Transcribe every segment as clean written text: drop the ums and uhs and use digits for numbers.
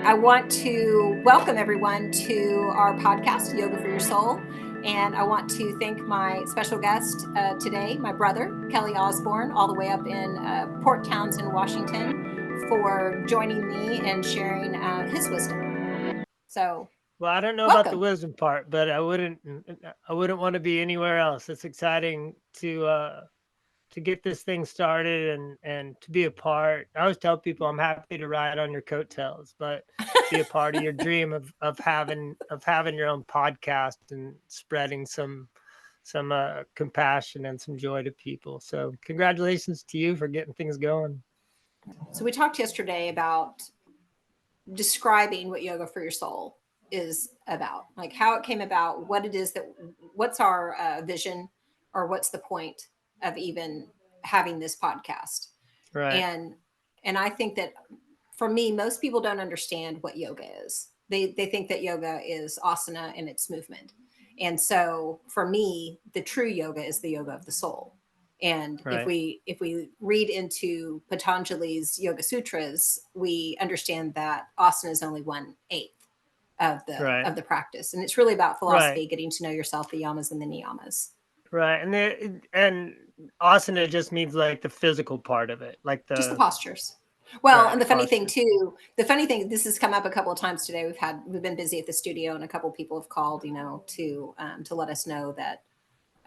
I want to welcome everyone to our podcast, Yoga for Your Soul. And I want to thank my special guest today, my brother, Kelly Osborne, all the way up in Port Townsend, Washington, for joining me and sharing his wisdom. So, Well, I don't know about the welcome. wisdom part, but I wouldn't want to be anywhere else. It's exciting to get this thing started and to be a part. I always tell people I'm happy to ride on your coattails, but be a part of your dream of having your own podcast and spreading some compassion and some joy to people. So congratulations to you for getting things going. So, we talked yesterday about describing what Yoga for Your Soul is about, like how it came about, what it is that, what's our vision, or what's the point of even having this podcast. Right. and and I think that for me, most people don't understand what yoga is. They think that yoga is asana and it's movement. And so for me, the true yoga is the yoga of the soul. And if Right. we read into Patanjali's Yoga Sutras, we understand that asana is only 1/8 Right. of the practice, and it's really about Right. philosophy, getting to know yourself, the yamas and the niyamas. Right. And asana just means like the physical part of it, like Just the the postures. Well, and right the funny thing postures. too, this has come up a couple of times today. We've been busy at the studio, and a couple of people have called, to let us know that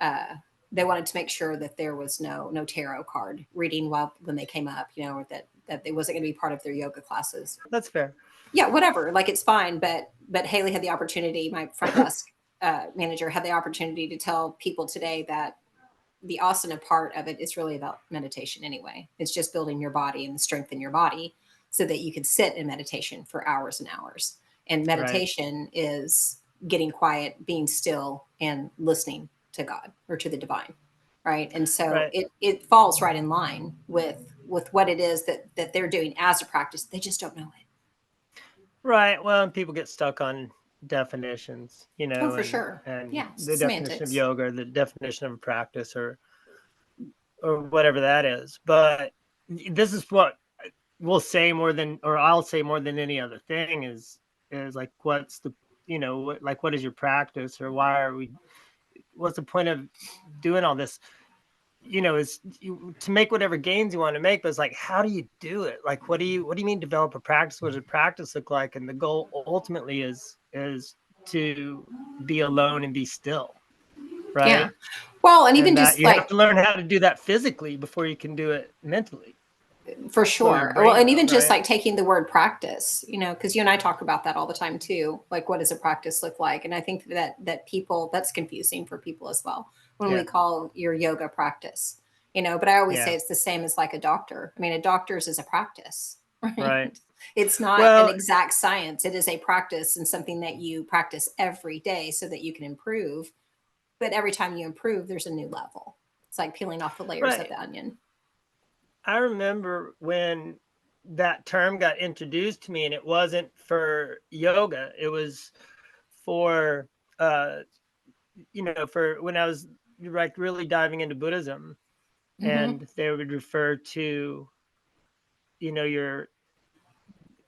uh, they wanted to make sure that there was no tarot card reading while when they came up, or that they wasn't going to be part of their yoga classes. That's fair. Yeah, whatever. Like it's fine, but Haley had the opportunity. My front desk manager had the opportunity to tell people today that the asana part of it is really about meditation anyway. It's just building your body and the strength in your body so that you can sit in meditation for hours and hours. And Right. meditation is getting quiet, being still, and listening to God or to the divine. Right. And so Right. it falls right in line with what it is that they're doing as a practice. They just don't know it. Right. Well, and people get stuck on definitions, Oh, for and sure. and Yeah. the definition of Semantics. yoga, or the definition of a practice, or whatever that is. But this is what we'll say more than, or I'll say more than any other thing is like, what's the, like, what is your practice, or what's the point of doing all this? Is to make whatever gains you want to make, but it's like, how do you do it? Like, what do you mean develop a practice? What does a practice look like? And the goal ultimately is to be alone and be still, Yeah. right? Well, and even And that just you have like to learn how to do that physically before you can do it mentally, for so your sure. Well, brain and will, even just right? like taking the word practice, because you and I talk about that all the time too. Like, what does a practice look like? And I think that people, that's confusing for people as well when we Yeah. call your yoga practice. But I always say Yeah. it's the same as like a doctor. I mean, a doctor's is a practice, right? Right. It's not an Well, exact science. It is a practice and something that you practice every day so that you can improve. But every time you improve, there's a new level. It's like peeling off the layers of right. the onion. I remember when that term got introduced to me, and it wasn't for yoga. It was for uh for when I was like really diving into Buddhism, Mm-hmm. and they would refer to, your,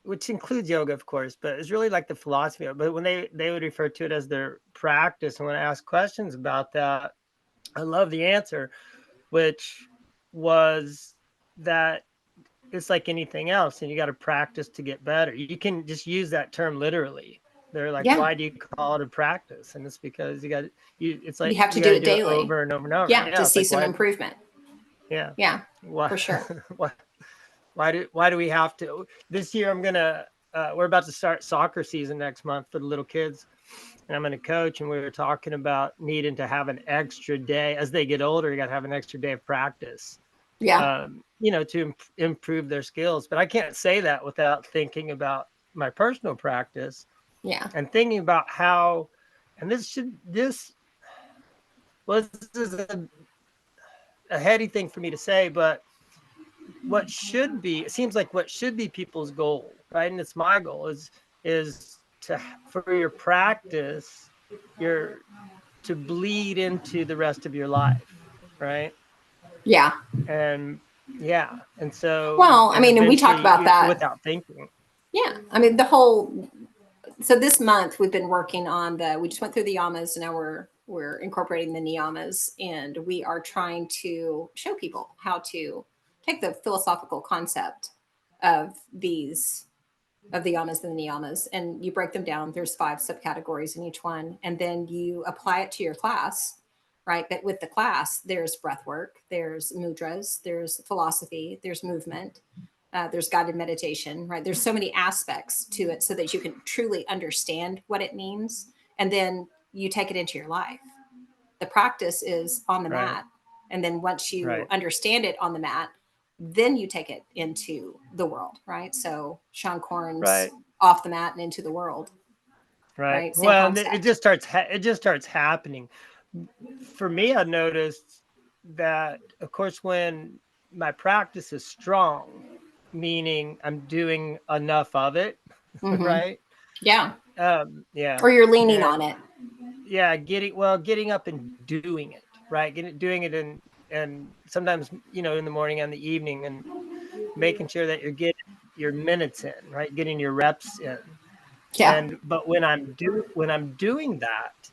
which includes yoga, of course, but it's really like the philosophy of it. But when they would refer to it as their practice, and when I asked questions about that, I love the answer, which was that it's like anything else, and you got to practice to get better. You can just use that term literally. They're like, Yeah. why do you call it a practice? And it's because it's You like have to you got do to it do it daily. over and over and over. Yeah, Yeah, to it's see like, some why? improvement. Yeah, Yeah, why? for sure. why? Why do we have to? This year, we're about to start soccer season next month for the little kids, and I'm going to coach. And we were talking about needing to have an extra day as they get older. You got to have an extra day of practice, Yeah, to improve their skills. But I can't say that without thinking about my personal practice yeah, and thinking about how, and this is a heady thing for me to say, but it seems like what should be people's goal, right? And it's my goal is for your practice, your to bleed into the rest of your life, right? yeah. And yeah, and so Well, I and mean, and we talk eventually about that. without thinking. Yeah. I mean, so this month we've been working on we just went through the yamas, and now we're incorporating the niyamas, and we are trying to show people how to take the philosophical concept of the yamas and the niyamas, and you break them down. There's 5 subcategories in each one, and then you apply it to your class, right? But with the class, there's breath work, there's mudras, there's philosophy, there's movement, there's guided meditation, right? There's so many aspects to it so that you can truly understand what it means, and then you take it into your life. The practice is on the Right. mat, and then once you Right. understand it on the mat, then you take it into the world, right? So Sean Corn's Right. off the mat and into the world, Right. Same Well, concept. it just starts happening. For me, I noticed that, of course, when my practice is strong, meaning I'm doing enough of it, Mm-hmm. right? Yeah. Yeah. Or you're leaning And on it. yeah, getting up and doing it, right? Doing it and sometimes, in the morning and the evening, and making sure that you're getting your minutes in, right? Getting your reps in. Yeah. But when I'm doing that,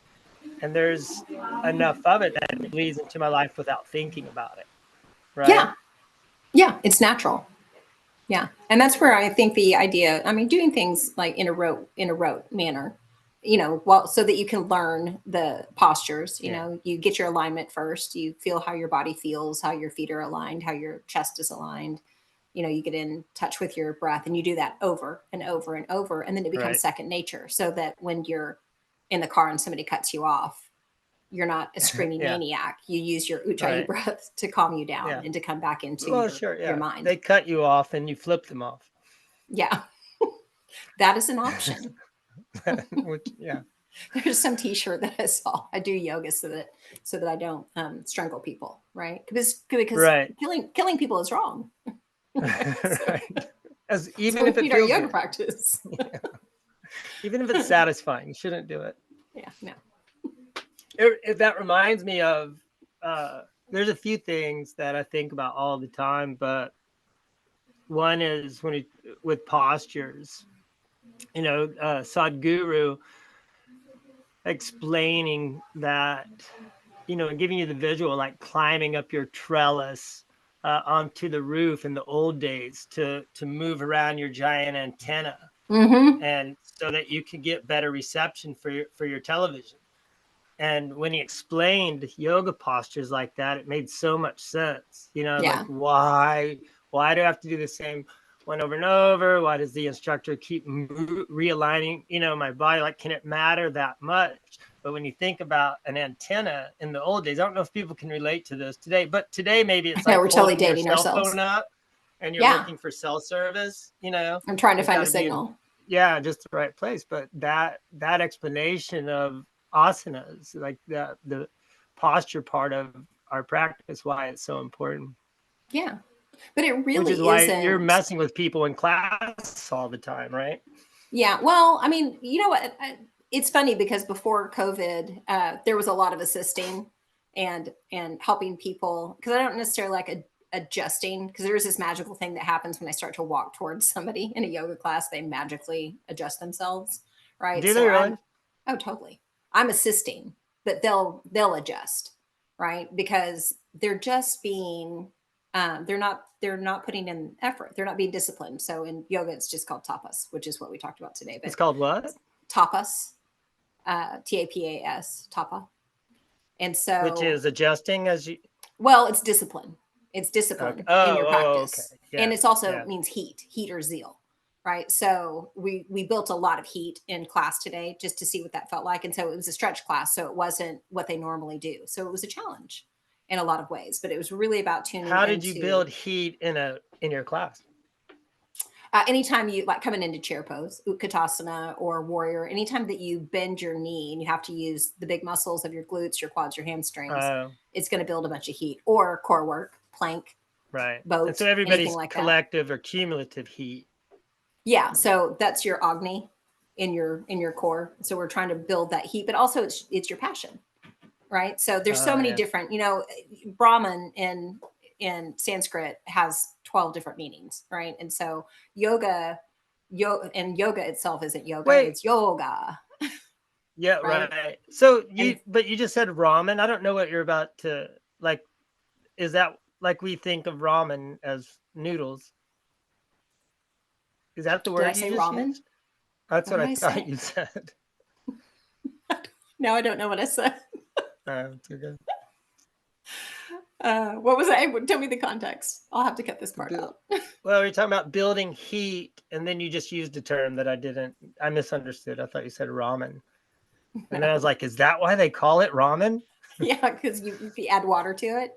and there's enough of it that it leads into my life without thinking about it, right? Yeah. Yeah. It's natural. Yeah. And that's where I think the idea, I mean, doing things like in a rote manner, well, so that you can learn the postures, Yeah. you get your alignment first, you feel how your body feels, how your feet are aligned, how your chest is aligned. You get in touch with your breath, and you do that over and over and over. And then it becomes Right. second nature, so that when you're in the car and somebody cuts you off, you're not a screaming Yeah. maniac. You use your ujjayi Right. breath to calm you down Yeah. and to come back into Well, sure. your Yeah. mind. They cut you off and you flip them off. Yeah. That is an option. Which, yeah. There's some t-shirt that I saw. I do yoga so that I don't strangle people, right? Because Right. killing people is wrong. Right. So Even we if it need our feels yoga good, practice. even if it's satisfying, you shouldn't do it. Yeah, no. That reminds me of, there's a few things that I think about all the time, but one is with postures, Sadhguru explaining that, and giving you the visual, like climbing up your trellis onto the roof in the old days to move around your giant antenna, Mm-hmm. and so that you could get better reception for your television. And when he explained yoga postures like that, it made so much sense. Like, Yeah. why do I have to do the same one over and over? Why does the instructor keep realigning, my body? Like, can it matter that much? But when you think about an antenna in the old days, I don't know if people can relate to this today, but today maybe it's Yeah, like we're totally holding your dating cell ourselves. phone up and you're Yeah. looking for cell service. I'm trying to You've find got a to be in, signal. yeah, just the right place. But that explanation of asanas, like the posture part of our practice, why it's so important. Yeah. But it Which is really why you're isn't. messing with people in class all the time, right? Yeah. Well, I mean, you know what? It's funny because before COVID, there was a lot of assisting and helping people, because I don't necessarily like adjusting, because there's this magical thing that happens when I start to walk towards somebody in a yoga class. They magically adjust themselves, right? Do they So really? oh, totally. I'm assisting, but they'll adjust, right? Because they're just being they're not putting in effort. They're not being disciplined. So in yoga, it's just called tapas, which is what we talked about today. It's But called what? tapas, TAPAS, tapa. And Which so, is adjusting as you. well, it's discipline. It's Okay. discipline in your Oh, okay. practice, and Yeah. it's also Yeah. means heat or zeal, right? So we built a lot of heat in class today just to see what that felt like, and so it was a stretch class, so it wasn't what they normally do. So it was a challenge in a lot of ways, but it was really about tuning How did you build into. heat in your class? Anytime you like coming into chair pose, utkatasana or warrior, anytime that you bend your knee and you have to use the big muscles of your glutes, your quads, your hamstrings, Oh, it's going to build a bunch of heat. Or core work, plank, right. And so boat, anything everybody's like that. collective or cumulative heat. Yeah, so that's your agni in your core. So we're trying to build that heat, but also it's your passion, right? So there's so many Yeah. different, Brahman in Sanskrit has 12 different meanings, right? And so yoga and yoga itself isn't yoga, Wait. it's yoga. Yeah, Right? right. So but you just said ramen. I don't know what you're about to like. Is that like we think of ramen as noodles? Is that the Did I word you say just ramen? used? That's What what did I I thought say? you said. No, I don't know what I said. It's okay. What was I? Tell me the context. I'll have to cut this part out. Well, we're talking about building heat, and then you just used a term that I misunderstood. I thought you said ramen. And then I was No. like, is that why they call it ramen? Yeah, because if you add water to it,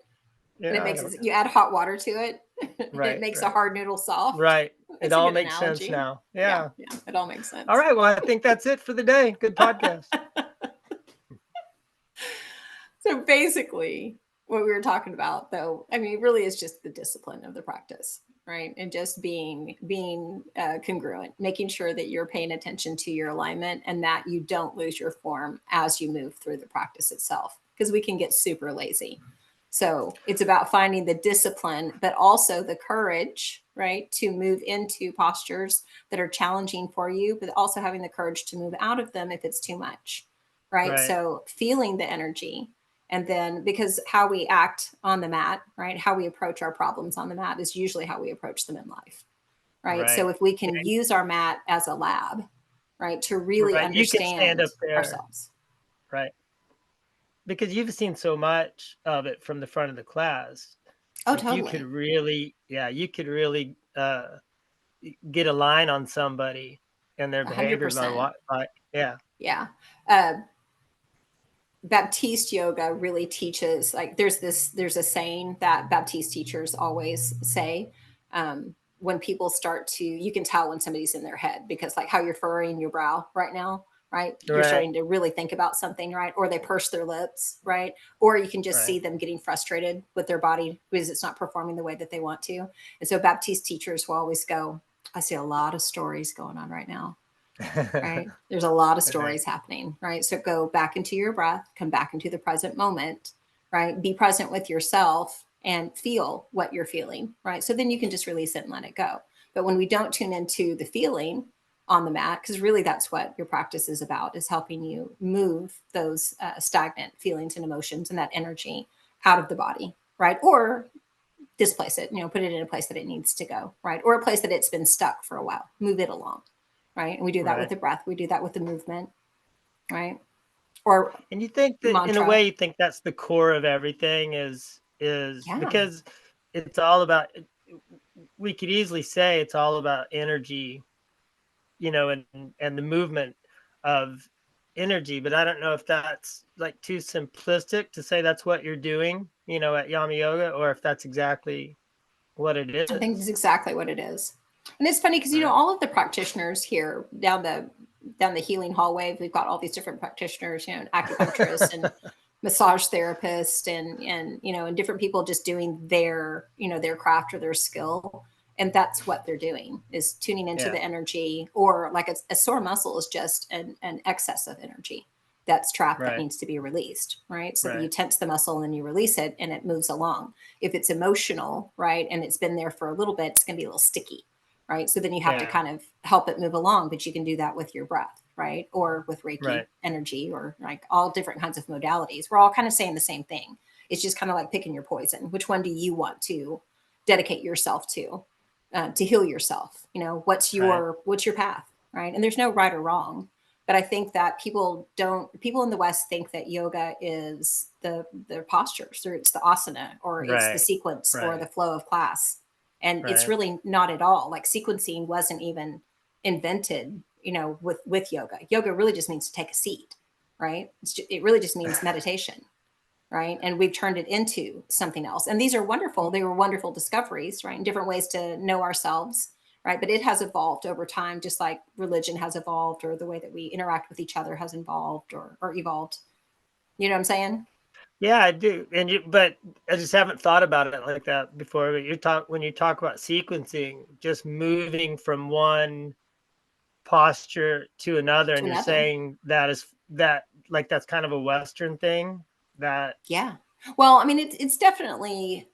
and Yeah, it I makes don't it, know. you add hot water to it, and it Right, makes a right, hard noodle soft. right. It It's a all good makes sense analogy. now. Yeah, Yeah. yeah, it all makes All sense. right. Well, I think that's it for the day. Good podcast. So basically, what we were talking about, though, I mean, it really is just the discipline of the practice, right? And just being congruent, making sure that you're paying attention to your alignment and that you don't lose your form as you move through the practice itself, because we can get super lazy. So it's about finding the discipline, but also the courage, right, to move into postures that are challenging for you, but also having the courage to move out of them if it's too much, right? Right. So feeling the energy. And then, because how we act on the mat, right, how we approach our problems on the mat is usually how we approach them in life, right? So Right. if we can Yeah, use our mat as a lab, right, to really right. You can stand understand up there. ourselves. Right. Because you've seen so much of it from the front of the class. Oh, Like you could totally. really, yeah, you could really get a line on somebody and their behavior by 100%. what, by, yeah. Yeah. Uh, Baptiste yoga really teaches, like, there's a saying that Baptiste teachers always say, when people start to, you can tell when somebody's in their head, because like how you're furrowing your brow right now, right? You're Right. starting to really think about something, right? Or they purse their lips, right? Or you can just Right. see them getting frustrated with their body because it's not performing the way that they want to. And so Baptiste teachers will always go, I see a lot of stories going on right now, right? There's a lot of Right. stories happening, right? So go back into your breath, come back into the present moment, right? Be present with yourself and feel what you're feeling, right? So then you can just release it and let it go. But when we don't tune into the feeling on the mat, because really that's what your practice is about, is helping you move those stagnant feelings and emotions and that energy out of the body, right? Or displace it, put it in a place that it needs to go, right? Or a place that it's been stuck for a while, move it along, right? And we do that with Right. the breath, we do that with the movement, right? Or And you think that in a mantra. way, you think that's the core of everything is Yeah, because it's all about, we could easily say it's all about energy, and the movement of energy, but I don't know if that's like too simplistic to say that's what you're doing, at Yama Yoga, or if that's exactly what it I think is. it's exactly what it is. And it's funny because Right. all of the practitioners here down the healing hallway, we've got all these different practitioners, acupuncturists and massage therapists and different people just doing their craft or their skill. And that's what they're doing, is tuning into Yeah. the energy, or like a sore muscle is just an excess of energy that's trapped that Right. needs to be released, right? So you Right. tense the muscle and then you release it and it moves along. If it's emotional, right, and it's been there for a little bit, it's going to be a little sticky, right? So then you have to Yeah. kind of help it move along, but you can do that with your breath, right? Or with Reiki Right. energy, or like all different kinds of modalities. We're all kind of saying the same thing. It's just kind of like picking your poison. Which one do you want to dedicate yourself to heal yourself? Right. What's your path, right? And there's no right or wrong. But I think that people in the West think that yoga is the postures, or it's the asana, or it's the Right. sequence or Right. the flow of class. And it's Right. really not at all. Like, sequencing wasn't even invented, with yoga. Yoga really just means to take a seat, right? It really just means meditation, right? And we've turned it into something else. And these are wonderful. They were wonderful discoveries, right? And different ways to know ourselves, right? But it has evolved over time, just like religion has evolved, or the way that we interact with each other has evolved, or evolved. You know what I'm saying? Yeah, I do. But I just haven't thought about it like that before. But when you talk about sequencing, just moving from one posture to another, To and you're another. saying like that's kind of a Western thing that. Yeah. Well, I mean, it's definitely,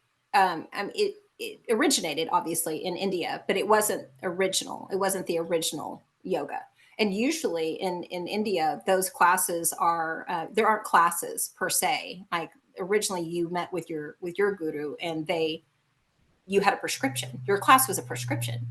it originated obviously in India, but it wasn't original. It wasn't the original yoga. And usually in India, those classes are there aren't classes per se. Like originally, you met with your guru, and you had a prescription. Your class was a prescription.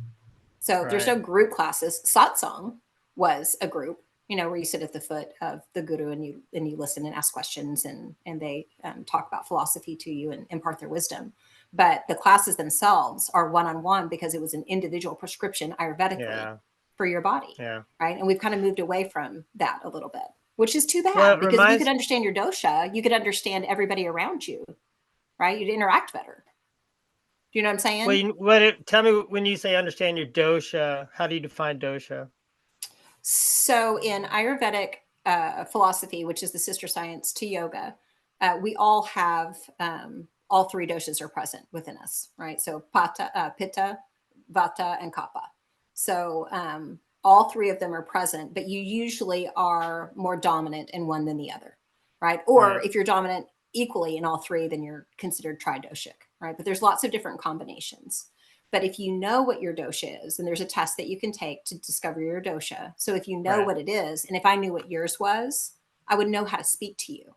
So there's no Right. group classes. Satsang was a group, where you sit at the foot of the guru and you listen and ask questions, and they talk about philosophy to you and impart their wisdom. But the classes themselves are one-on-one because it was an individual prescription Ayurvedically Yeah. for your body, Yeah. right? And we've kind of moved away from that a little bit, which is too Well, bad it because if you could reminds. understand your dosha, you could understand everybody around you, right? You'd interact better. Do you know what I'm Well, saying? tell me when you say understand your dosha. How do you define dosha? So, in Ayurvedic philosophy, which is the sister science to yoga, we all have all three doshas are present within us, right? So, pitta, vata, and kapha. So, all three of them are present, but you usually are more dominant in one than the other, right? Or Right. if you're dominant equally in all three, then you're considered tridoshic, right? But there's lots of different combinations. But if you know what your dosha is, and there's a test that you can take to discover your dosha. So if you know Right. what it is, and if I knew what yours was, I would know how to speak to you,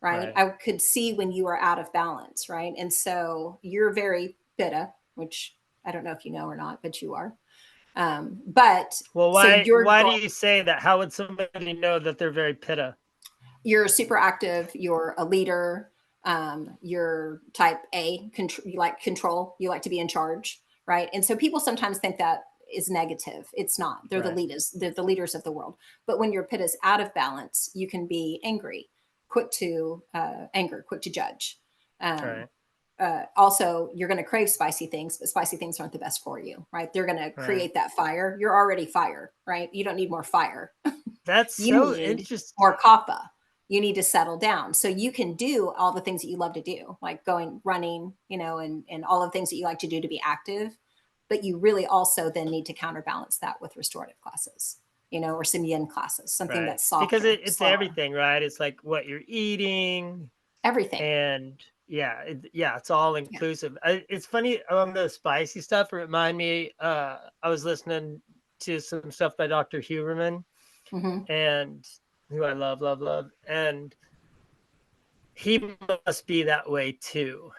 right? Right. I could see when you are out of balance, right? And so you're very pitta, which I don't know if you know or not, but you are. But Well, so why do you say that? How would somebody know that they're very pitta? you're super active, you're a leader, you're type A, you like control, you like to be in charge, right? And so people sometimes think that is negative. It's not. Right. They're the leaders of the world. But when your pit is out of balance, you can be angry, quick to anger, quick to judge. Um, Right. Also, you're going to crave spicy things, but spicy things aren't the best for you, right? They're going to Right. create that fire. You're already fire, right? You don't need more fire. That's You so need interesting. more kapha. You need to settle down. So you can do all the things that you love to do, like going running, and all the things that you like to do to be active. But you really also then need to counterbalance that with restorative classes, or some yin classes, something Right. that's Because softer, it's slower, everything, right? It's like what you're eating, everything. and yeah, it's all Yeah. inclusive. It's funny on the spicy stuff. It remind me. I was listening to some stuff by Dr. Huberman, Hmm. and who I love, love, love, and he must be that way too.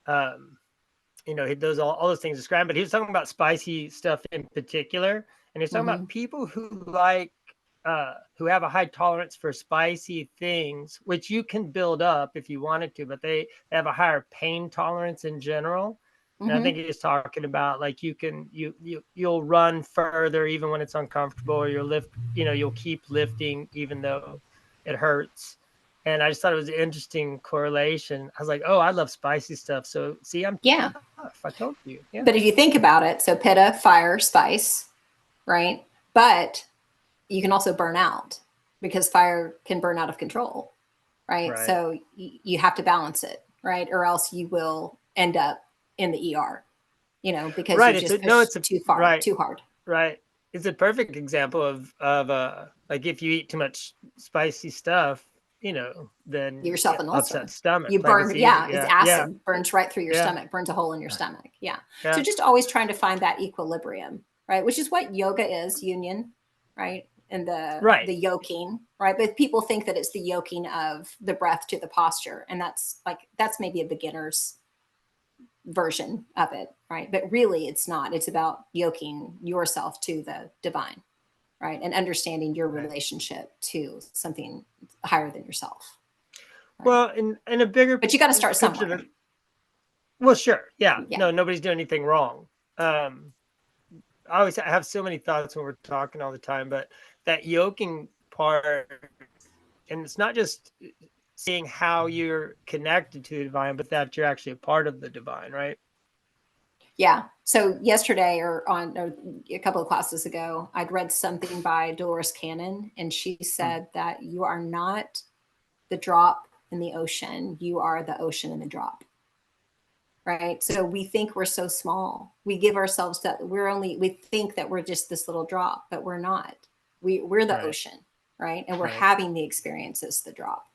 Um, he does all those things described, but he was talking about spicy stuff in particular, and he's talking Hmm. about people who have a high tolerance for spicy things, which you can build up if you wanted to, but they have a higher pain tolerance in general. And I think Hmm. he's talking about like you'll run further even when it's uncomfortable, or you'll keep lifting even though it hurts. And I just thought it was an interesting correlation. I was like, oh, I love spicy stuff. So see, I'm Yeah. tough. I told you. Yeah. But if you think about it, so pitta, fire, spice, right? But you can also burn out because fire can burn out of control, right? Right. So you have to balance it, right? Or else you will end up in the ER, because Right. you've just No, pushed too far, right. too hard. Right. It's a perfect example of like if you eat too much spicy stuff, Give then yourself an upset ulcer. stomach. You Like it's burn, easy. yeah, it's Yeah. Yeah. acid, burns right through your Yeah. stomach, burns a hole in your stomach. Yeah. So Yeah. just always trying to find that equilibrium, right? Which is what yoga is, union, right? And Right. the yoking, right? But people think that it's the yoking of the breath to the posture. And that's maybe a beginner's version of it, right? But really it's not. It's about yoking yourself to the divine, right? And understanding your Right. relationship to something higher than yourself, right? Well, in a bigger But you got to start picture somewhere. than well, sure. Yeah. Yeah. No, nobody's doing anything wrong. I always have so many thoughts when we're talking all the time, but that yoking part, and it's not just seeing how you're connected to the divine, but that you're actually a part of the divine, right? Yeah. So yesterday or a couple of classes ago, I'd read something by Dolores Cannon, and she Hmm. said that you are not the drop in the ocean, you are the ocean in the drop. Right. So we think we're so small. We give ourselves that we think that we're just this little drop, but we're not. We're the Right. ocean, right? And we're Right. having the experience as the drop,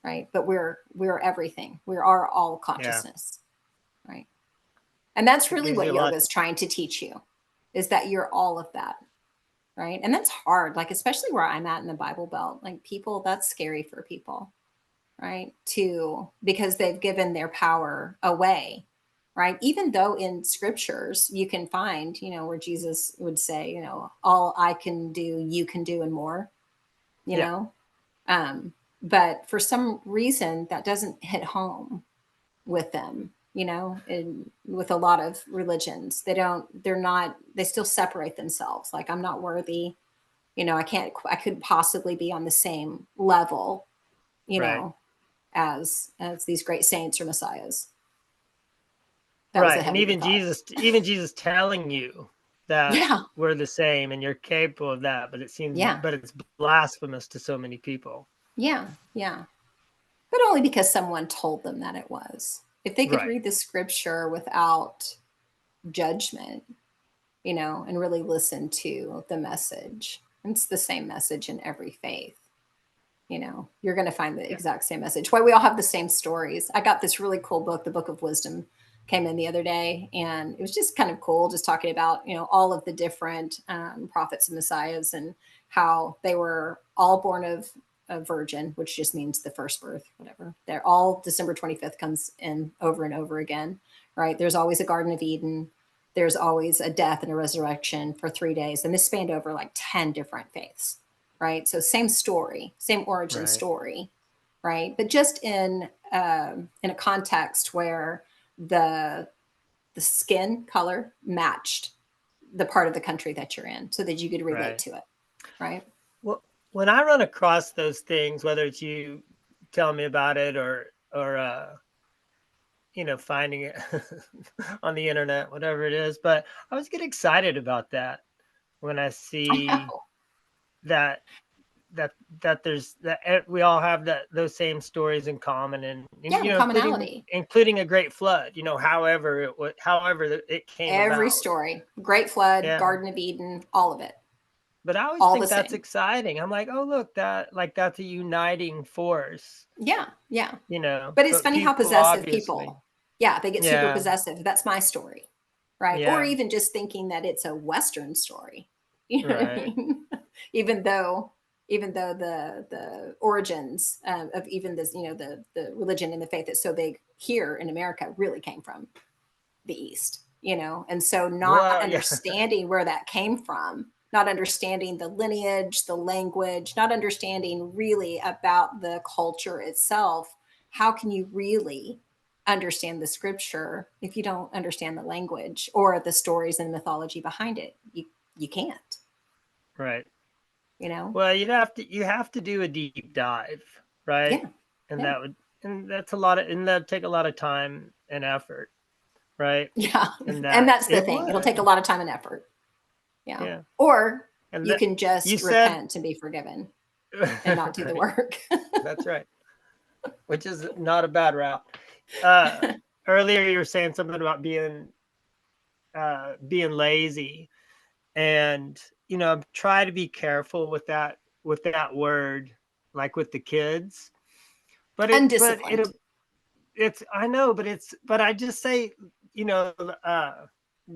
right? But we're everything. We are all Yeah. consciousness, right? And that's It really gives what you a lot. yoga is trying to teach you, is that you're all of that. Right. And that's hard, like, especially where I'm at in the Bible Belt, like people, that's scary for people, right? Because they've given their power away, right? Even though in scriptures you can find, where Jesus would say, all I can do, you can do and more, you Yeah. know? Um, but for some reason that doesn't hit home with them, and with a lot of religions, they still separate themselves. Like, I'm not worthy, I couldn't possibly be on the same level, you Right. know, as these great saints or messiahs. That was a Right. And heavy thought. even Jesus telling you that Yeah. we're the same and you're capable of that, Yeah. but it's blasphemous to so many people. Yeah. Yeah. But only because someone told them that it was. If they could Right. read the scripture without judgment, and really listen to the message, it's the same message in every faith. You're going to find the Yeah. exact same message. Why we all have the same stories. I got this really cool book, the Book of Wisdom, came in the other day, and it was just kind of cool, just talking about all of the different prophets and messiahs, and how they were all born of a virgin, which just means the first birth, whatever. They're all December 25th comes in over and over again, right? There's always a Garden of Eden. There's always a death and a resurrection for 3 days, and this spanned over like 10 different faiths, right? So same story, same origin Right. story, right? But just in a context where the the skin color matched the part of the country that you're in, so that you could relate Right. to it, right? Well, when I run across those things, whether it's you telling me about it or finding it on the internet, whatever it is, but I always get excited about that when I I see know. that that we all have those same stories in common, and Yeah, the commonality. including a great flood, however it came Every about. story, Great Flood, Yeah. Garden of Eden, all of it, But I always all the think that's same. exciting. I'm like, oh look, that's a uniting force, Yeah, yeah. But it's but funny how people possessive obviously. people, yeah, they get super Yeah. possessive. That's my story, right? Or Yeah. even just thinking that it's a Western story. You know what I Right. mean? even though, the origins of even this, the religion and the faith that's so big here in America really came from the East, and so not Well, yeah. understanding where that came from, not understanding the lineage, the language, not understanding really about the culture itself. How can you really understand the scripture if you don't understand the language or the stories and mythology behind it? You can't, Right. you know? Well, you have to do a deep dive, right? Yeah, And yeah, that'd take a lot of time and effort, right? yeah. And And that that's the it thing. It'll take a would. lot of time and effort. Yeah. Yeah. Or And you that can you just said repent and be forgiven and not do the right. work. That's right. Which is not a bad route. Uh Earlier you were saying something about being lazy, and try to be careful with that word, like with the kids. But Undisciplined. it's I know, but I just say, you know, uh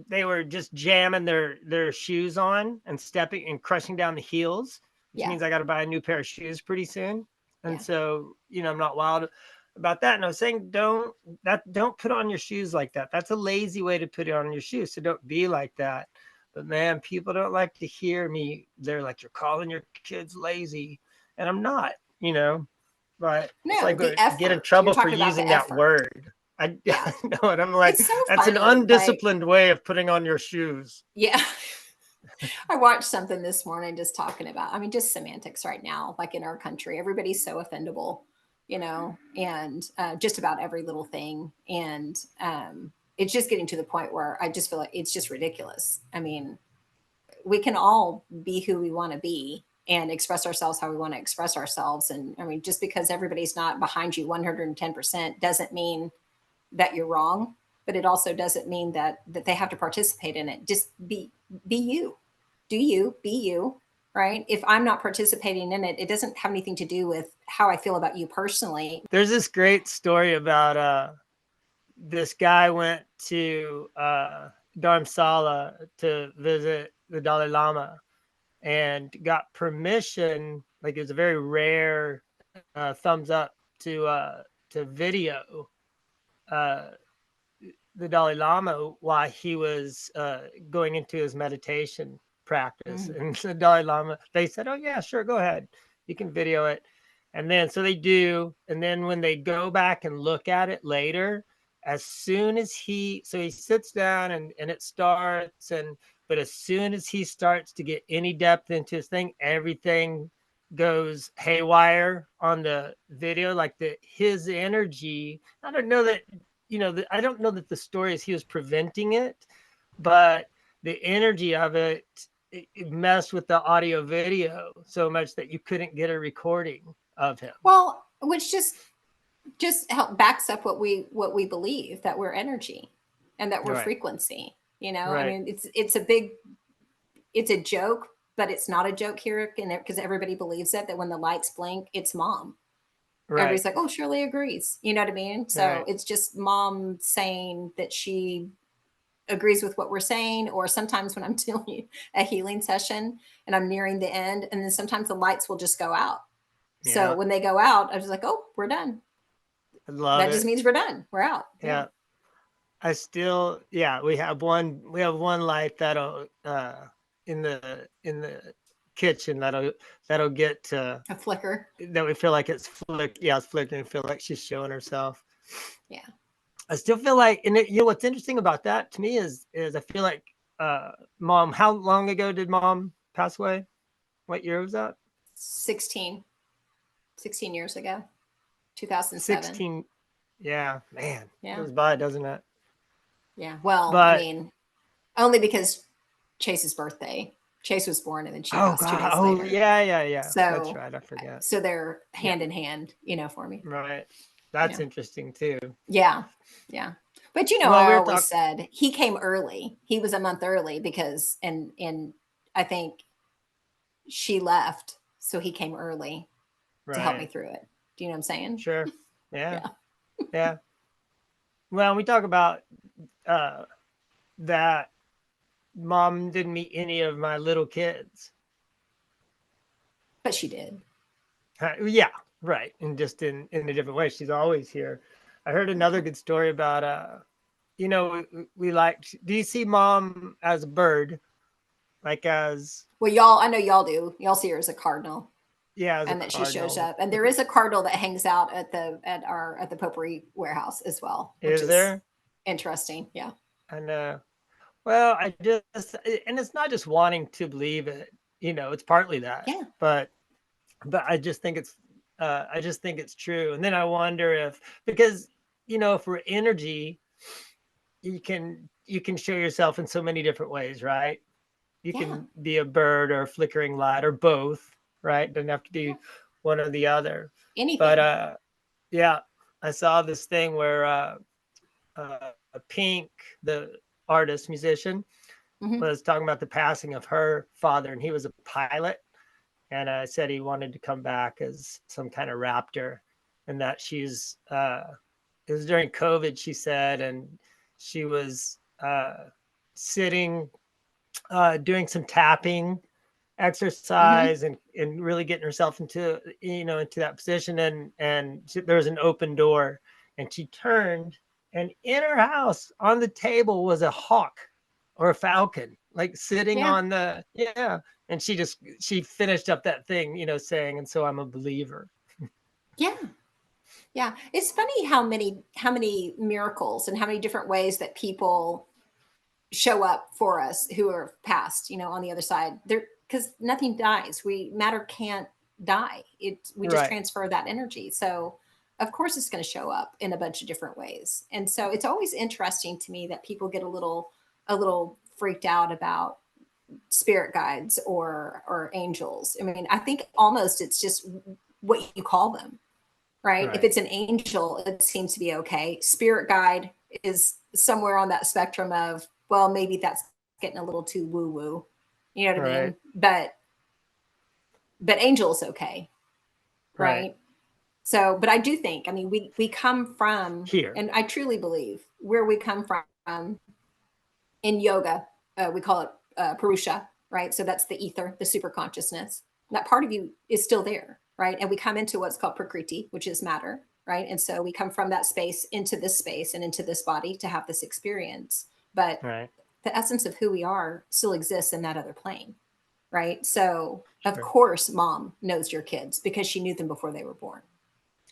they were just jamming their shoes on and stepping and crushing down the heels, which Yeah, means I got to buy a new pair of shoes pretty soon. And yeah. so, I'm not wild about that. And I was saying, don't put on your shoes like that. That's a lazy way to put it on your shoes. So don't be like that. But man, people don't like to hear me. They're like, you're calling your kids lazy. And I'm not, but it's No, like the get in effort. You're trouble for talking about using the that effort. word. Yeah. I know it. I'm like, It's so that's an funny. Like, undisciplined way of putting on your shoes. yeah. I watched something this morning just talking about, I mean, just semantics right now, like in our country. Everybody's so offendable, and just about every little thing. And it's just getting to the point where I just feel like it's just ridiculous. I mean, we can all be who we want to be and express ourselves how we want to express ourselves. And I mean, just because everybody's not behind you 110% doesn't mean that you're wrong, but it also doesn't mean that they have to participate in it. Just be you. Do you, be you, right? If I'm not participating in it, it doesn't have anything to do with how I feel about you personally. There's this great story about this guy went to Dharamsala to visit the Dalai Lama and got permission. Like it was a very rare thumbs up to video uh, the Dalai Lama while he was going into his meditation practice. And the Dalai Lama, they said, "Oh yeah, sure, go ahead, you can video it." And then so they do, and then when they go back and look at it later, as soon as he sits down and it starts, and but as soon as he starts to get any depth into his thing, everything goes haywire on the video. Like his energy, I don't know that I don't know that the story is he was preventing it, but the energy of it, it messed with the audio video so much that you couldn't get a recording of him. Well, which just help backs up what we believe, that we're energy and that we're Right. frequency. I Right. mean, it's a joke, but it's not a joke here, because everybody believes it, that when the lights blink, it's mom. Right. Everybody's like, oh, Shirley agrees. You know what I mean? So Right. it's just mom saying that she agrees with what we're saying. Or sometimes when I'm doing a healing session and I'm nearing the end, and then sometimes the lights will just go out. So Yeah. when they go out, I was like, oh, we're done. I love That it. just means we're done. We're out. Yeah. I still, we have one light that'll in the kitchen that'll get A flicker. that we feel like it's flickering, feel like she's showing herself. Yeah. I still feel like, and what's interesting about that to me is I feel like mom, how long ago did mom pass away? What year was that? 16 years ago. 2007. 16. Yeah, man. Yeah. Goes by, doesn't it? Yeah. Well, I mean, only because Chase's birthday. Chase was born and then she passed 2 days later. Yeah. So that's right. I forget. So they're hand in hand, for me. Right. That's interesting too. Yeah. Yeah. But I always said he came early. He was a month early because and I think she left, so he came early to help me through it. Do you know what I'm saying? Sure. Yeah. Yeah. Well, we talk about that mom didn't meet any of my little kids. But she did. Yeah, right. And just in a different way. She's always here. I heard another good story about we liked, do you see mom as a bird? Like as well, I know y'all do. Y'all see her as a cardinal. Yeah, and that she shows up. And there is a cardinal that hangs out at the potpourri warehouse as well. Which is there? Interesting. Yeah. I know. Well, and it's not just wanting to believe it. It's partly that. Yeah. But I just think it's true. And then I wonder if, because for energy, you can show yourself in so many different ways, right? You can be a bird or a flickering light or both, right? Doesn't have to be one or the other. Anything. But I saw this thing where Pink, the artist musician, was talking about the passing of her father, and he was a pilot, and said he wanted to come back as some kind of raptor, and that she's it was during COVID, she said, and she was sitting doing some tapping exercise and really getting herself into that position, and there was an open door, and she turned, and in her house on the table was a hawk or a falcon, like sitting on the and she finished up that thing, saying, and so I'm a believer. Yeah, it's funny how many miracles and how many different ways that people show up for us who are passed, on the other side. There, because nothing dies. Matter can't die. We just transfer that energy. So of course it's going to show up in a bunch of different ways. And so it's always interesting to me that people get a little freaked out about spirit guides or angels. I mean, I think almost it's just what you call them, right? If it's an angel, it seems to be okay. Spirit guide is somewhere on that spectrum of, well, maybe that's getting a little too woo woo. You know what I mean? But angel's okay. Right. So, but I do think, I mean, we come from here. and I truly believe where we come from in yoga, we call it Purusha, right? So that's the ether, the super consciousness. That part of you is still there, right? And we come into what's called Prakriti, which is matter, right? And so we come from that space into this space and into this body to have this experience. But Right. the essence of who we are still exists in that other plane, right? So, of Sure. course, mom knows your kids because she knew them before they were born.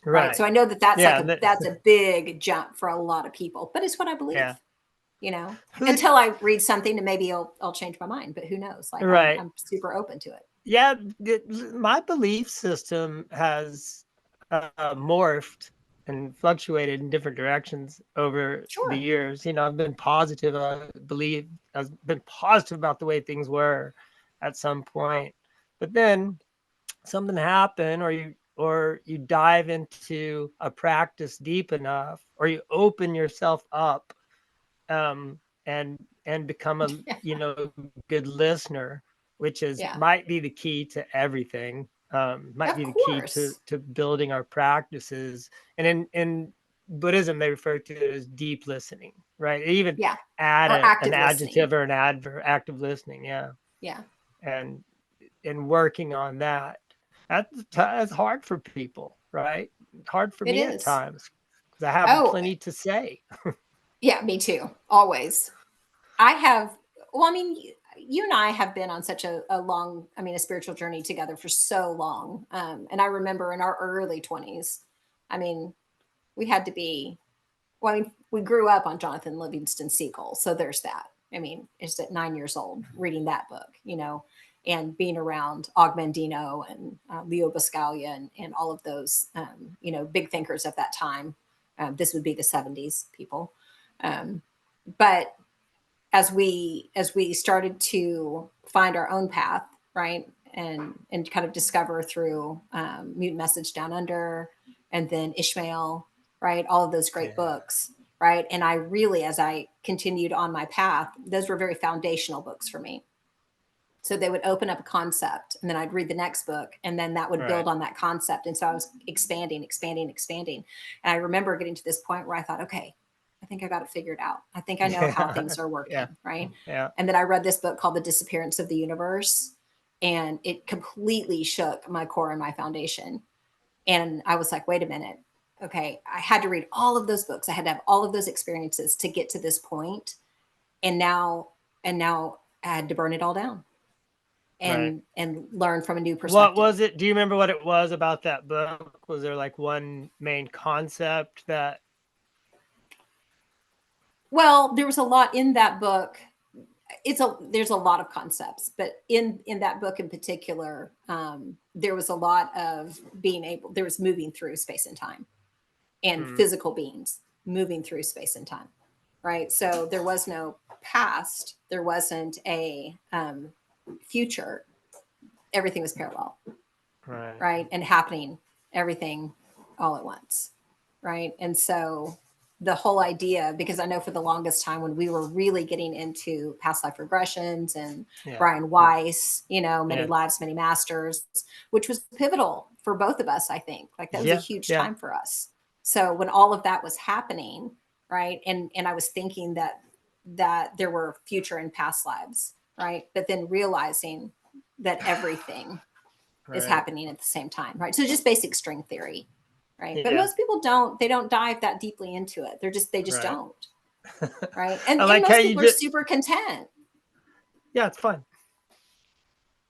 Right. So Right. I know that that's Yeah. that's a big jump for a lot of people, but it's what I believe, Yeah. you know, Who? until I read something and maybe I'll change my mind, but who knows? Like Right. I'm super open to it. Yeah. My belief system has morphed and fluctuated in different directions over the Sure. years. You know, I've been positive. I've been positive about the way things were at some point, but then something happened, or you dive into a practice deep enough, or you open yourself up, um, and become a Yeah. good listener, which is Yeah. might be the key to everything. Might Of be the key to course. building our practices. And in Buddhism, they refer to it as deep listening, right? They even Yeah. add Or an active listening. adjective or an adverb, active listening. Yeah. Yeah. And working on that, that's hard for people, right? Hard for It me at is. times because I have Oh, plenty to say. yeah, me too. Always. I have, well, I mean, you and I have been on such a long, I mean, a spiritual journey together for so long. And I remember in our early 20s, I mean, we had to be, well, I mean, we grew up on Jonathan Livingston Seagull. So there's that. I mean, it's at 9 years old reading that book, you know, and being around Og Mandino and Leo Buscaglia and all of those, you know, big thinkers of that time. This would be the 70s people. Um, but as we started to find our own path, right, and kind of discover through Mutant Message Down Under, and then Ishmael, right, all of those great Yeah. books, right, and I really, as I continued on my path, those were very foundational books for me. So they would open up a concept, and then I'd read the next book, and then that would Right. build on that concept, and so I was expanding, expanding, expanding, and I remember getting to this point where I thought, okay, I think I got it figured out. I think I know how Yeah. things are Yeah. working, right? Yeah. And then I read this book called The Disappearance of the Universe, and it completely shook my core and my foundation. And I was like, wait a minute. Okay, I had to read all of those books. I had to have all of those experiences to get to this point. And now I had to burn it all down Right. and learn from a new What perspective. was it? Do you remember what it was about that book? Was there like one main concept that? Well, there was a lot in that book. There's a lot of concepts, but in that book in particular, there was a lot of there was moving through space and time, and Mm, physical beings moving through space and time, right? So there was no past, there wasn't a future. Everything was parallel, right. right, and happening, everything all at once, right? And so the whole idea, because I know for the longest time when we were really getting into past life regressions and Yeah. Brian Weiss, you know, many Yeah. lives, many masters, which was pivotal for both of us, I think. Like that was a Yeah. huge Yeah. time for us. So when all of that was happening, right, and I was thinking that there were future and past lives, right, but then realizing that everything is Right. happening at the same time, right? So just basic string theory, right? But Yeah. most people don't dive that deeply into it. They just Right. don't, right? And I and like how most you people are just. super content. Yeah, it's fun.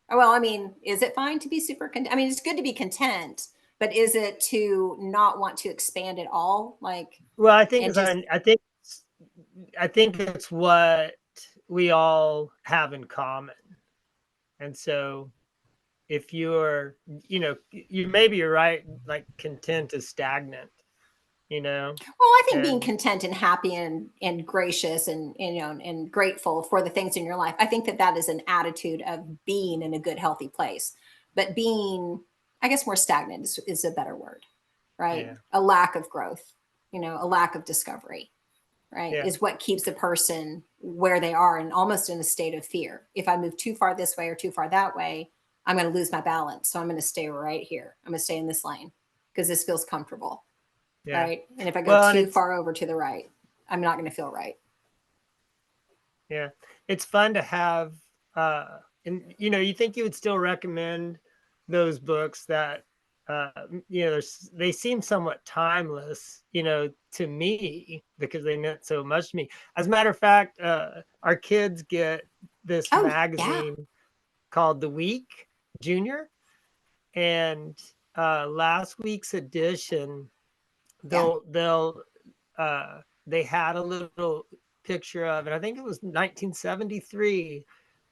Well, I mean, is it fine to be super content? I mean, it's good to be content, but is it to not want to expand at all? Like, Well, I think and just I think it's what we all have in common, and so if you're, you're right, like content is stagnant, you know, well, I think being and content and happy and gracious and you know and grateful for the things in your life, I think that is an attitude of being in a good, healthy place. But being, I guess, more stagnant is a better word, right? yeah, A lack of growth, you know, a lack of discovery, right, yeah, is what keeps a person where they are and almost in a state of fear. If I move too far this way or too far that way, I'm going to lose my balance. So I'm going to stay right here. I'm going to stay in this lane because this feels comfortable. Yeah. Right. And if I go Well, too far over to the right, I'm not going to feel right. Yeah. It's fun to have, and you think you would still recommend those books that, they seem somewhat timeless, to me because they meant so much to me. As a matter of fact, our kids get this Oh, yeah. magazine called The Week Junior, and last week's edition, Yeah. they'll they had a little picture of, and I think it was 1973.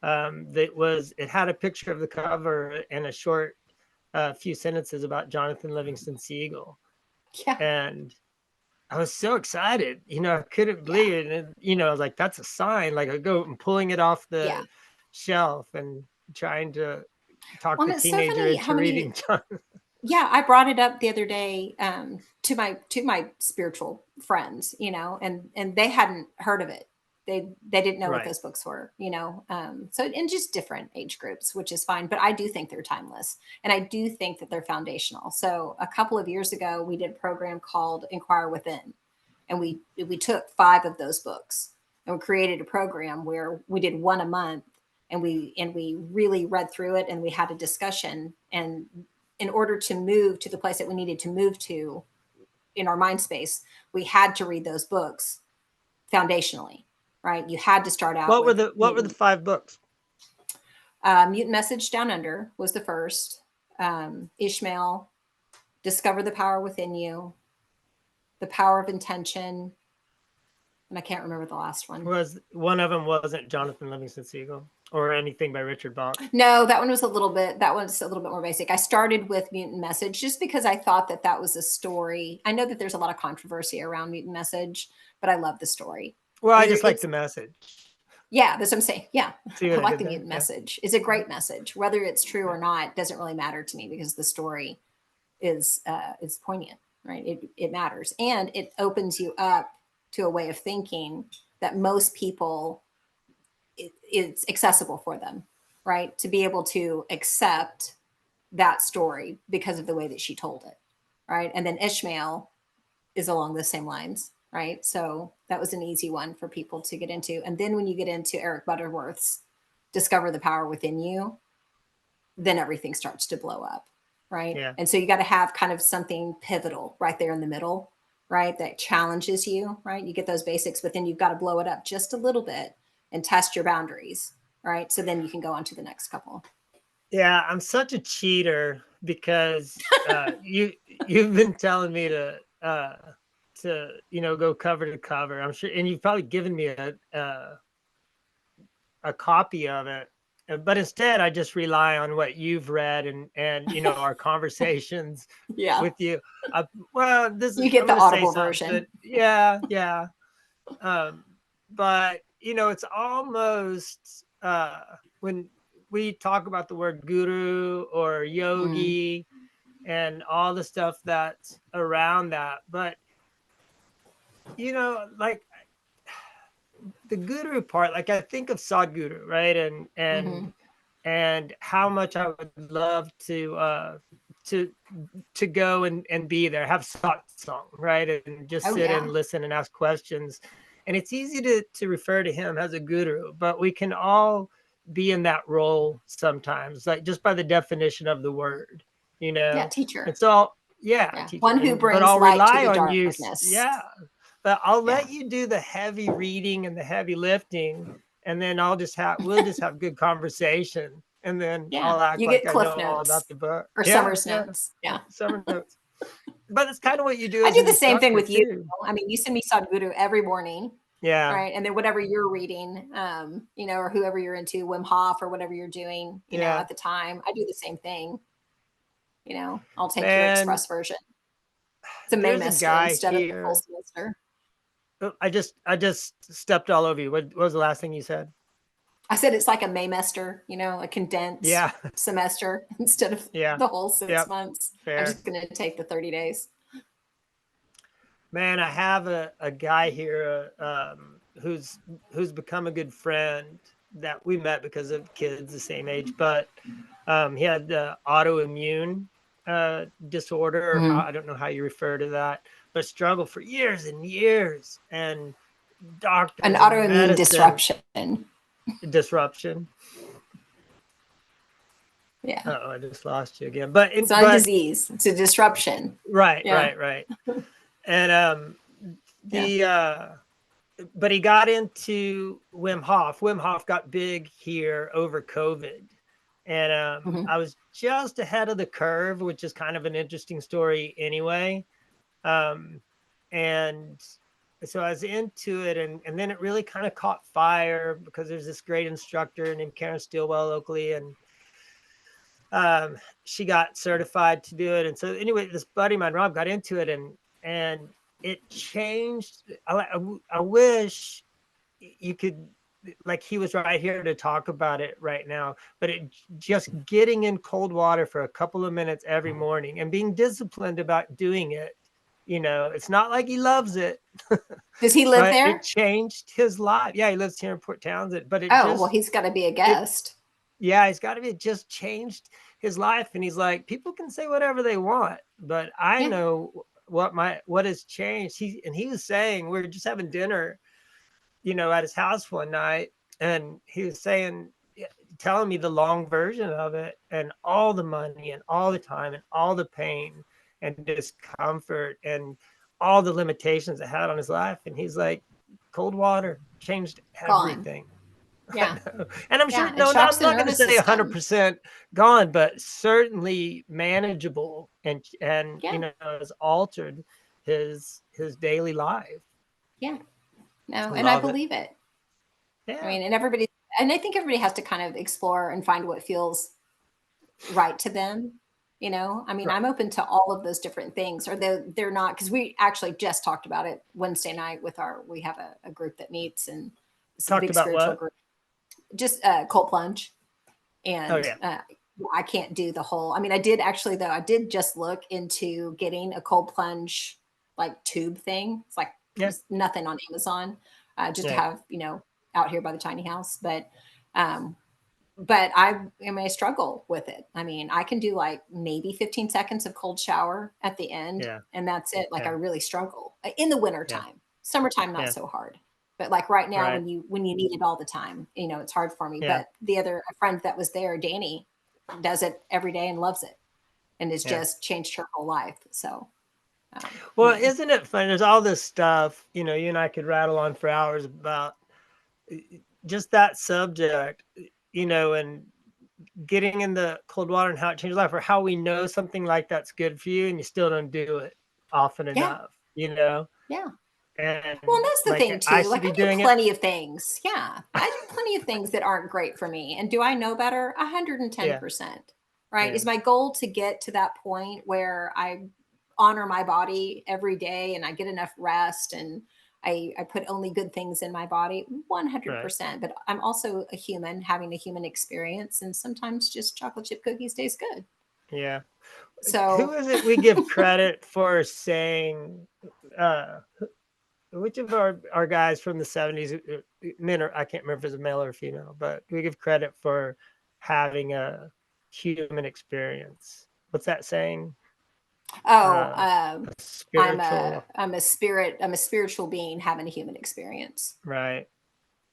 It had a picture of the cover and a short few sentences about Jonathan Livingston Seagull, Yeah. and I was so excited. I couldn't believe it. And I was like, "That's a sign!" Like I go and pulling it off Yeah. the shelf and trying to talk Well, the and it's so teenager funny into how many. reading John. Yeah, I brought it up the other day to my spiritual friends, and they hadn't heard of it. They didn't know what Right. those books were, So in just different age groups, which is fine. But I do think they're timeless, and I do think that they're foundational. So a couple of years ago, we did a program called Inquire Within, and we took 5 of those books and we created a program where we did one a month, and we really read through it, and we had a discussion. And in order to move to the place that we needed to move to in our mind space, we had to read those books foundationally, right? You had to start out with What were the 5 books? Mutant Message Down Under was the first. Ishmael, Discover the Power Within You, The Power of Intention, and I can't remember the last one. Was one of them wasn't Jonathan Livingston Seagull or anything by Richard Bach? No, that one was a little bit more basic. I started with Mutant Message just because I thought that that was a story. I know that there's a lot of controversy around Mutant Message, but I love the story. Well, I And just like the message. yeah, that's what I'm saying. Yeah, See I what I like did the there? Mutant Yeah. Message. It's a great message. Whether it's true or not doesn't really matter to me because the story is poignant, right? It matters, and it opens you up to a way of thinking that most people it's accessible for them, right? To be able to accept that story because of the way that she told it, right? And then Ishmael is along the same lines, right? So that was an easy one for people to get into. And then when you get into Eric Butterworth's Discover the Power Within You, then everything starts to blow up, right? Yeah. And so you got to have kind of something pivotal right there in the middle, right? That challenges you, right? You get those basics, but then you've got to blow it up just a little bit and test your boundaries, right? So then you can go on to the next couple. Yeah, I'm such a cheater because you've been telling me to go cover to cover. I'm sure, and you've probably given me a copy of it, but instead I just rely on what you've read and our conversations Yeah. with you. Well, this You is get I'm the going to say audible something, version. but yeah. But it's almost when we talk about the word guru or yogi and all the stuff that's around that, but like the guru part, like I think of Sadhguru, right? And how much I would love to go and be there, have satsang, right? And just sit and listen and ask questions. And it's easy to refer to him as a guru, but we can all be in that role sometimes, like just by the definition of the word, Yeah, teacher. And so teacher. One who But brings I'll light to rely the on you. darkness. Yeah. But I'll let you do the heavy reading and the heavy lifting, and then we'll just have good conversation. And then I'll act you like get I Cliff know all Notes about the book. or Summer's Notes. Yeah. Summer Notes. But it's kind of what you do I as do an the same thing instructor with you. too. I mean, you send me Sadhguru every morning. Yeah. Right. And then whatever you're reading, or whoever you're into, Wim Hof or whatever you're doing, at the time, I do the same thing. I'll take your express version. It's a Maymester instead of the full semester. I just stepped all over you. What was the last thing you said? I said it's like a Maymester, a condensed semester instead of the whole 6 months. Fair. I'm just going to take the 30 days. Man, I have a guy here who's become a good friend that we met because of kids the same age, but he had autoimmune disorder, or I don't know how you refer to that, but struggled for years and years, and An doctors and autoimmune medicine disruption. disruption. Yeah. Oh, I just lost you again. But It's not a disease, it's a disruption. right, Yeah. right. And Yeah. but he got into Wim Hof. Wim Hof got big here over COVID. And I was just ahead of the curve, which is kind of an interesting story anyway. And so I was into it, and then it really kind of caught fire because there's this great instructor named Karen Stilwell locally, and she got certified to do it. And so anyway, this buddy of mine, Rob, got into it, and it changed. I wish you could, like, he was right here to talk about it right now, but it just getting in cold water for a couple of minutes every morning and being disciplined about doing it. It's not like he loves it. Does he live but there? It changed his life. Yeah, he lives here in Port Townsend, but well, he's got to be a guest. He's got to be. It just changed his life. And he's like, people can say whatever they want, but I know what has changed. He was saying, we were just having dinner, at his house one night, and he was telling me the long version of it, and all the money and all the time and all the pain and discomfort and all the limitations it had on his life. And he's like, cold water changed everything. Yeah. And I'm sure, I'm not going to say 100% gone, but certainly manageable, and has altered his daily life. Yeah. No, and I believe it. Yeah. I mean, and I think everybody has to kind of explore and find what feels right to them. I mean, I'm open to all of those different things, or they're not, because we actually just talked about it Wednesday night we have a group that meets, and it's a big spiritual group. Just cold plunge. And I can't do the whole, I mean, I did just look into getting a cold plunge, like, tube thing. It's like nothing on Amazon, just to have, out here by the tiny house. But I struggle with it. I mean, I can do like maybe 15 seconds of cold shower at the end, and that's it. Like, I really struggle in the winter time. Summertime, not so hard. But like right now, when you need it all the time, it's hard for me. But a friend that was there, Danny, does it every day and loves it, and has just changed her whole life. So, isn't it fun? There's all this stuff, you and I could rattle on for hours about just that subject, and getting in the cold water and how it changes life, or how we know something like that's good for you and you still don't do it often enough, Yeah. And that's the thing too. I do plenty of things. Yeah. I do plenty of things that aren't great for me. And do I know better? 110%. Right. Is my goal to get to that point where I honor my body every day and I get enough rest and I put only good things in my body? 100%. But I'm also a human having a human experience. And sometimes just chocolate chip cookies taste good. Yeah. So who is it we give credit for saying, which of our guys from the 70s, men, or I can't remember if it's a male or a female, but we give credit for having a human experience. What's that saying? I'm a spiritual being having a human experience. Right.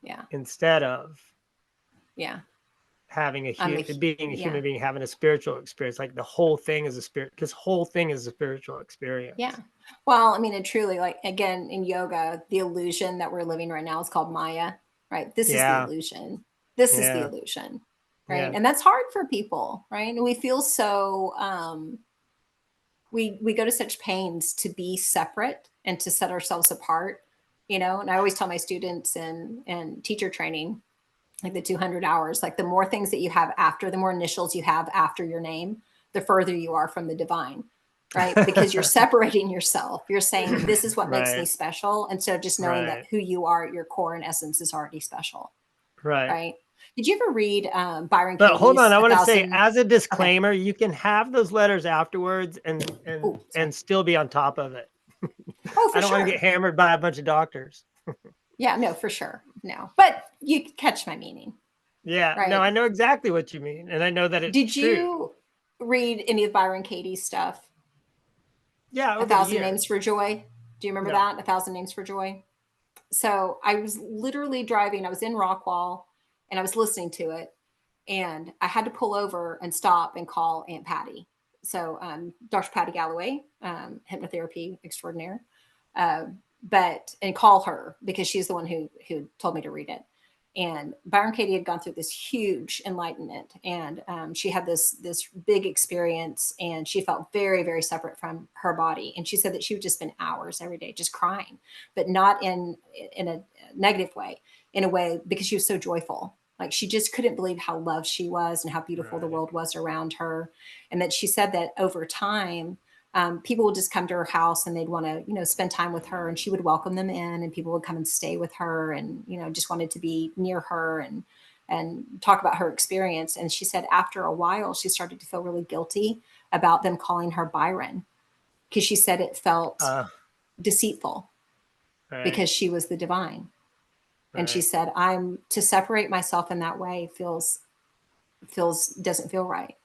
Yeah. Instead of having being a human being having a spiritual experience. Like, the whole thing is this whole thing is a spiritual experience. Yeah. Well, I mean, and truly, like, again, in yoga, the illusion that we're living right now is called Maya, right? This is the illusion. This is the illusion, right? And that's hard for people, right? And we feel so, we go to such pains to be separate and to set ourselves apart, and I always tell my students in teacher training, like the 200 hours, like, the more things that you have after, the more initials you have after your name, the further you are from the divine, right? Because you're separating yourself. You're saying, this is what makes me special. Instead of just knowing that who you are at your core and essence is already special. Right. Did you ever read Byron Katie's? But hold on, I want to say, as a disclaimer, you can have those letters afterwards and still be on top of it. I don't want to get hammered by a bunch of doctors. Yeah, no, for sure. No, but you catch my meaning. Yeah, right? No, I know exactly what you mean. And I know that it's true. read any of Byron Katie's stuff? Yeah, A over the Thousand years. Names for Joy. Do you remember No. that? A Thousand Names for Joy. So I was literally driving. I was in Rockwall, and I was listening to it, and I had to pull over and stop and call Aunt Patty. So Dr. Patty Galloway, hypnotherapy extraordinaire, uh, and call her because she's the one who told me to read it. And Byron Katie had gone through this huge enlightenment, and she had this big experience, and she felt very, very separate from her body. And she said that she would just spend hours every day just crying, but not in a negative way, in a way because she was so joyful. Like she just couldn't believe how loved she was and how beautiful the Right. world was around her. And that she said that over time, people would just come to her house and they'd want to, spend time with her, and she would welcome them in, and people would come and stay with her, and just wanted to be near her and talk about her experience. And she said after a while, she started to feel really guilty about them calling her Byron, because she said it felt Uh, deceitful right. because she was the divine. And she Right. said, I'm to separate myself in that way feels doesn't feel right.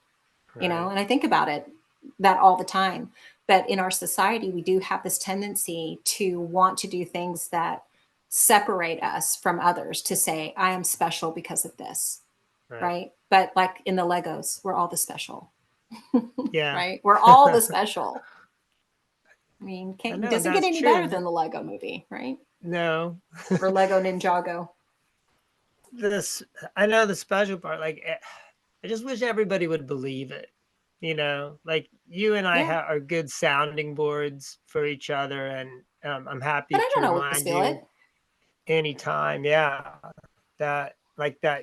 Right. And I think about it that all the time. But in our society, we do have this tendency to want to do things that separate us from others, to say, I am special because of this, Right. right? But like in the Legos, we're all the special, Yeah. right? We're all the special. I mean, I it know doesn't get that's any true. better And than the Lego movie, right? no, Or Lego Ninjago. this, I know the special part, like, I just wish everybody would believe it. Like you and I Yeah. are good sounding boards for each other. And I'm But happy I to don't always remind feel you it. anytime. Yeah. That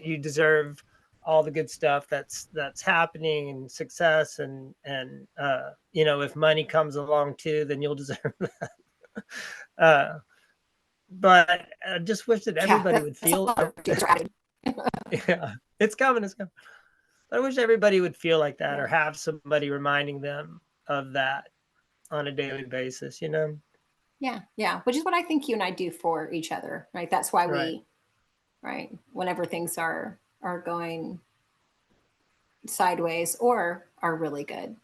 you deserve all the good stuff that's happening, and success, and if money comes along too, then you'll deserve that. uh but I just wish that Yeah, everybody would that's feel other things are added. yeah, it's coming. I wish everybody would feel like that, or have somebody reminding them of that on a daily basis. Yeah, yeah, which is what I think you and I do for each other, right? That's why Right. right, whenever things are going sideways or are really good,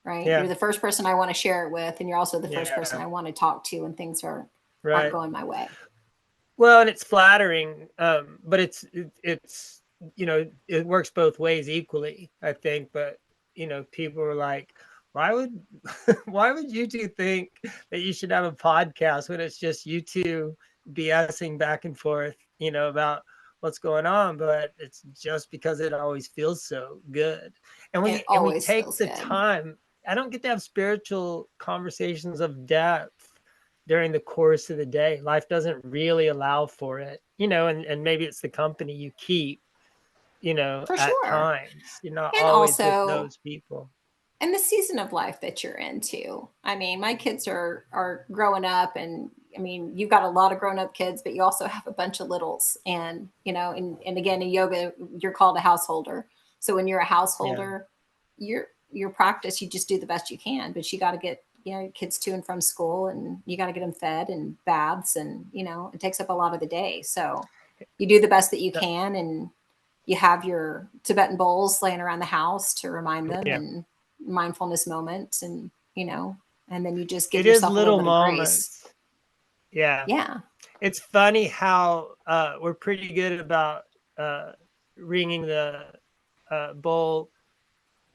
right? You're Yeah. the first person I want to share it with, and you're also the first person Yeah. I want to talk to when things aren't Right. going my way. Well, and it's flattering, but it's it works both ways equally, I think. But people are like, why would why would you two think that you should have a podcast when it's just you two BSing back and forth, about what's going on? But it's just because it always feels so good, and It we always take feels the good. time. I don't get to have spiritual conversations of depth during the course of the day. Life doesn't really allow for it, and maybe it's the company you keep, For at sure. times. You're not And always with also, those people. and the season of life that you're into. I mean, my kids are growing up, and I mean, you've got a lot of grown up kids, but you also have a bunch of littles. And and again, in yoga, you're called a householder. So when you're a Yeah. householder, your practice, you just do the best you can, but you got to get kids to and from school, and you got to get them fed and baths, and it takes up a lot of the day. So you do the best that you can, and you have your Tibetan bowls laying around the house to remind them, Yeah. and mindfulness moments, and and then you just give It is yourself a little little bit of grace. moments. Yeah. Yeah. It's funny how we're pretty good about uh, ringing the bowl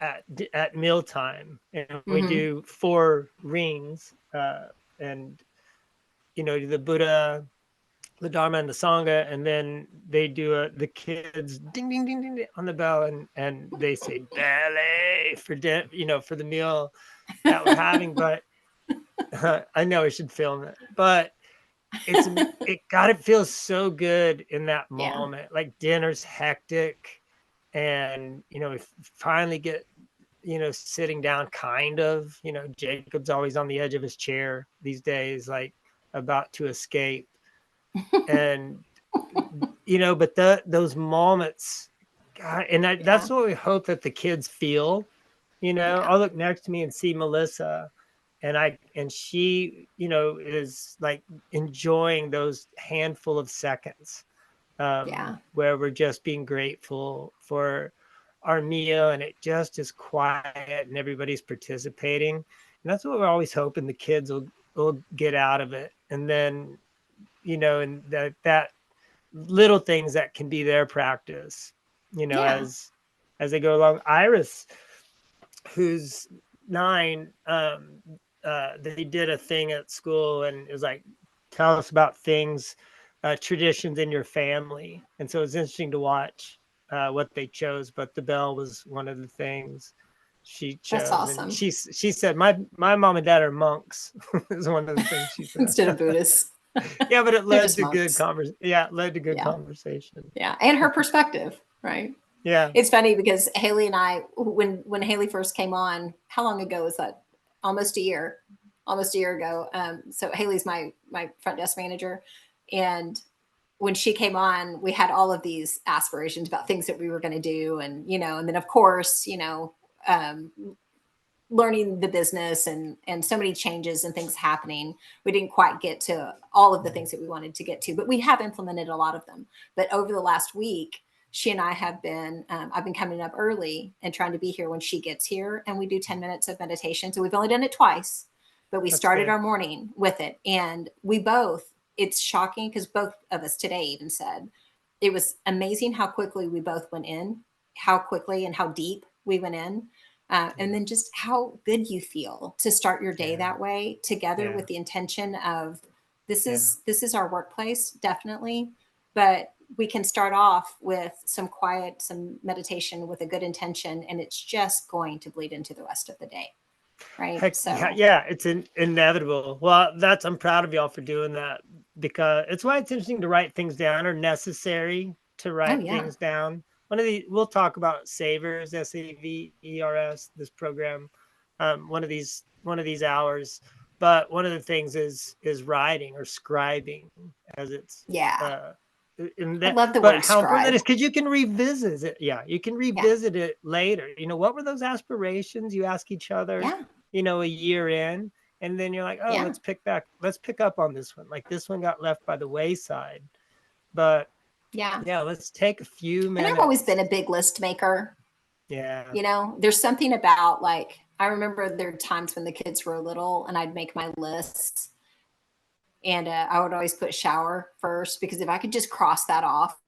at mealtime, and we Mm-hmm. do 4 rings, and the Buddha, the Dharma, and the Sangha, and then they do the kids ding ding ding ding on the bell, and they say belly for the meal that we're having. But I know I should film it, but it feels so good in that Yeah. moment. Like dinner's hectic, and we finally get sitting down, kind of. Jacob's always on the edge of his chair these days, like about to escape. And but those moments, God, and Yeah. that's what we hope that the kids feel. Yeah. I'll look next to me and see Melissa, and she is like enjoying those handful of seconds, Yeah. where we're just being grateful for our meal and it just is quiet and everybody's participating. And that's what we're always hoping the kids will get out of it. And then, and that little things that can be their practice, Yeah. as they go along. Iris, who's 9, they did a thing at school and it was like, tell us about things, traditions in your family. And so it's interesting to watch what they chose, but the bell was one of the things she That's chose. And awesome. she said, my mom and dad are monks is one of the things she said. Instead of Buddhists. Yeah, but it They're led just to monks. good conversation. Yeah, it led to good Yeah. conversation. Yeah. And her perspective, right? Yeah. It's funny because Haley and I, when Haley first came on, how long ago was that? Almost a year ago. So Haley's my front desk manager. And when she came on, we had all of these aspirations about things that we were going to do. And, and then of course, learning the business and so many changes and things happening. We didn't quite get to all of the things that we wanted to get to, but we have implemented a lot of them. But over the last week, she and I have been, I've been coming up early and trying to be here when she gets here. And we do 10 minutes of meditation. So we've only done it twice, but we started our morning with it. And we both, it's shocking because both of us today even said, it was amazing how quickly we both went in, how quickly and how deep we went in. And then just how good you feel to start your day that way together with the intention of this is our workplace, definitely. But we can start off with some quiet, some meditation with a good intention, and it's just going to bleed into the rest of the day. Right. Heck, So yeah, it's inevitable. Well, I'm proud of y'all for doing that, because it's why it's interesting to write things down, or necessary to write things down. We'll talk about Savers, SAVERS, this program, one of these hours. But one of the things is writing or scribing, as it's I love the but word how important that scribe. is, because you can revisit it. Yeah, you can revisit it later. What were those aspirations you ask each other? A year in, and then you're like, oh, let's pick up on this one. Like, this one got left by the wayside, but let's take a few minutes. And I've always been a big list maker. Yeah. There's something about, like, I remember there were times when the kids were little and I'd make my lists, and I would always put shower first, because if I could just cross that off,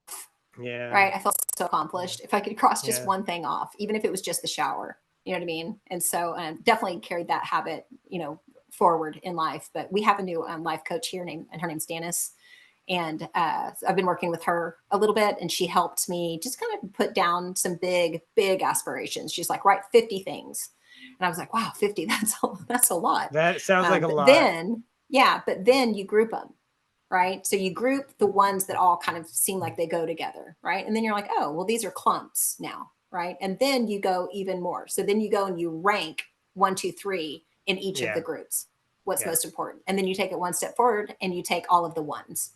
right, I felt so accomplished if I could cross just one thing off, even if it was just the shower. You know what I mean? And so definitely carried that habit, forward in life. But we have a new life coach here and her name's Danis. And I've been working with her a little bit, and she helped me just kind of put down some big aspirations. She's like, write 50 things. And I was like, wow, 50, that's a lot. That sounds like a lot. But then you group them, right? So you group the ones that all kind of seem like they go together, right? And then you're like, oh, well, these are clumps now, right? And then you go even more. So then you go and you rank 1, 2, 3 in each of the groups. What's most important? And then you take it one step forward and you take all of the ones.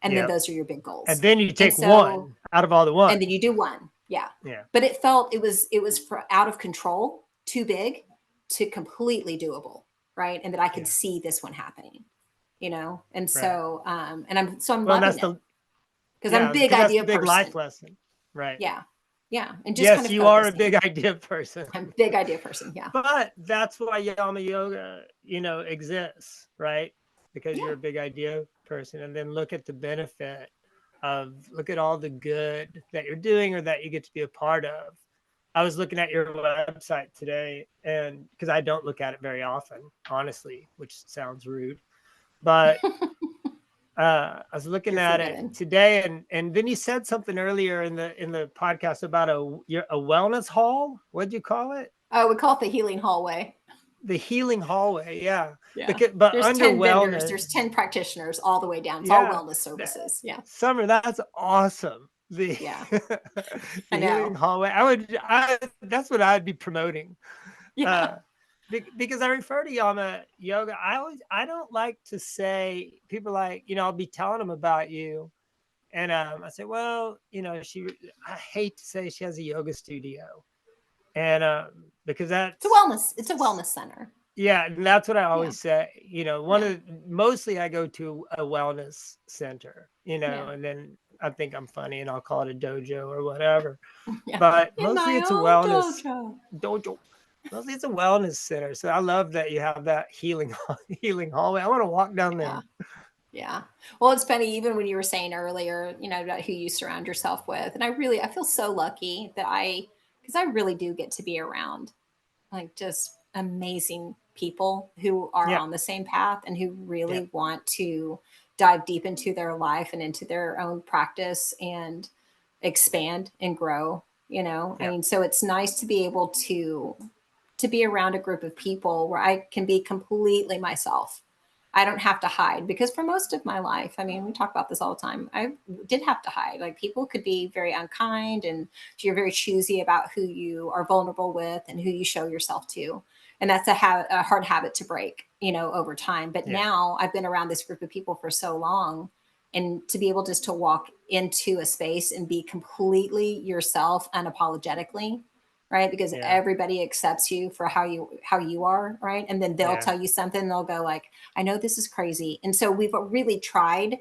And then those are your big goals. And then you take one out of all the ones. And then you do one. Yeah. But it was out of control, too big, to completely doable, right? And that I could see this one happening, And so I'm loving it. Because I'm a big idea person. Big life lesson. Right. Yeah. Yeah. And just kind of you are a big idea person. I'm a big idea person. Yeah. But that's why Yama Yoga, exists, right? Because you're a big idea person. And then look at the benefit look at all the good that you're doing, or that you get to be a part of. I was looking at your website today, and because I don't look at it very often, honestly, which sounds rude, but I was looking at it today, and then you said something earlier in the podcast about a wellness hall. What'd you call it? Oh, we call it the healing hallway. The healing hallway, yeah. But there's under 10 wellness, vendors, there's 10 practitioners all the way down. It's all wellness services. Summer, that's awesome. The healing hallway. That's what I'd be promoting. Because I refer to Yama Yoga. I don't like to say, people like, I'll be telling them about you, and I say, well, I hate to say she has a yoga studio, and because that's it's a wellness center. Yeah, and that's what I always say. Mostly I go to a wellness center, and then I think I'm funny and I'll call it a dojo or whatever. Yeah. But In mostly my it's a own wellness dojo. Mostly it's a wellness center. So I love that you have that healing hallway. I want to walk down Yeah. there. Yeah. Well, it's funny, even when you were saying earlier, about who you surround yourself with. And I feel so lucky that because I really do get to be around like just amazing people who are Yeah. on the same path and who Yeah. really want to dive deep into their life and into their own practice and expand and grow. I Yeah. mean, so it's nice to be able to be around a group of people where I can be completely myself. I don't have to hide because for most of my life, I mean, we talk about this all the time. I did have to hide. Like people could be very unkind and you're very choosy about who you are vulnerable with and who you show yourself to. And that's a hard habit to break, over time. But Yeah. now I've been around this group of people for so long, and to be able just to walk into a space and be completely yourself unapologetically, right? Because Yeah. everybody accepts you for how you are, right? And then they'll Yeah. tell you something and they'll go like, I know this is crazy. And so we've really tried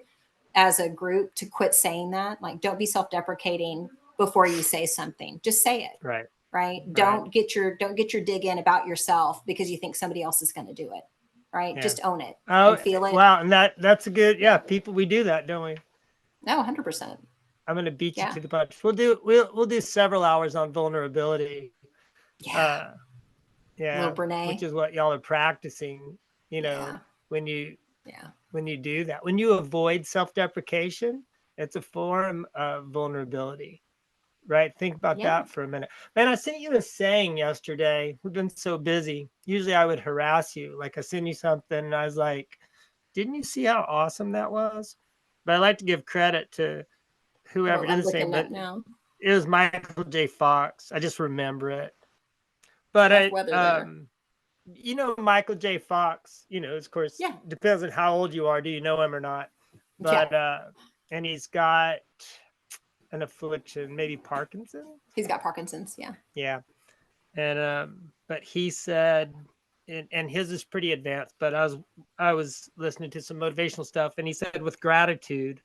as a group to quit saying that. Like, don't be self-deprecating before you say something. Just say it. Right. Right. Right. Don't get your dig in about yourself because you think somebody else is going to do it. Right. Yeah. Just own it Oh, and feel it. wow. And that's a good, Yeah. people, we do that, don't we? No, 100%. I'm going to beat you Yeah. to the punch. We'll do several hours on vulnerability. Yeah. Yeah. Little Brene. Which is what y'all are practicing, Yeah. when you Yeah. do that. When you avoid self-deprecation, it's a form of vulnerability. Right? Think about Yeah. that for a minute. Man, I sent you a saying yesterday. We've been so busy. Usually I would harass you. Like I send you something and I was like, didn't you see how awesome that was? But I like to give credit to whoever Oh, did I'm the same, looking but up now. it was Michael J. Fox. I just remember it. But Rough weather there. Michael J. Fox, of course, Yeah. depends on how old you are. Do you know him or not? Yeah. But and he's got an affliction, maybe Parkinson. He's got Parkinson's. Yeah. Yeah. And but he said, and his is pretty advanced, but I was listening to some motivational stuff, and he said with gratitude,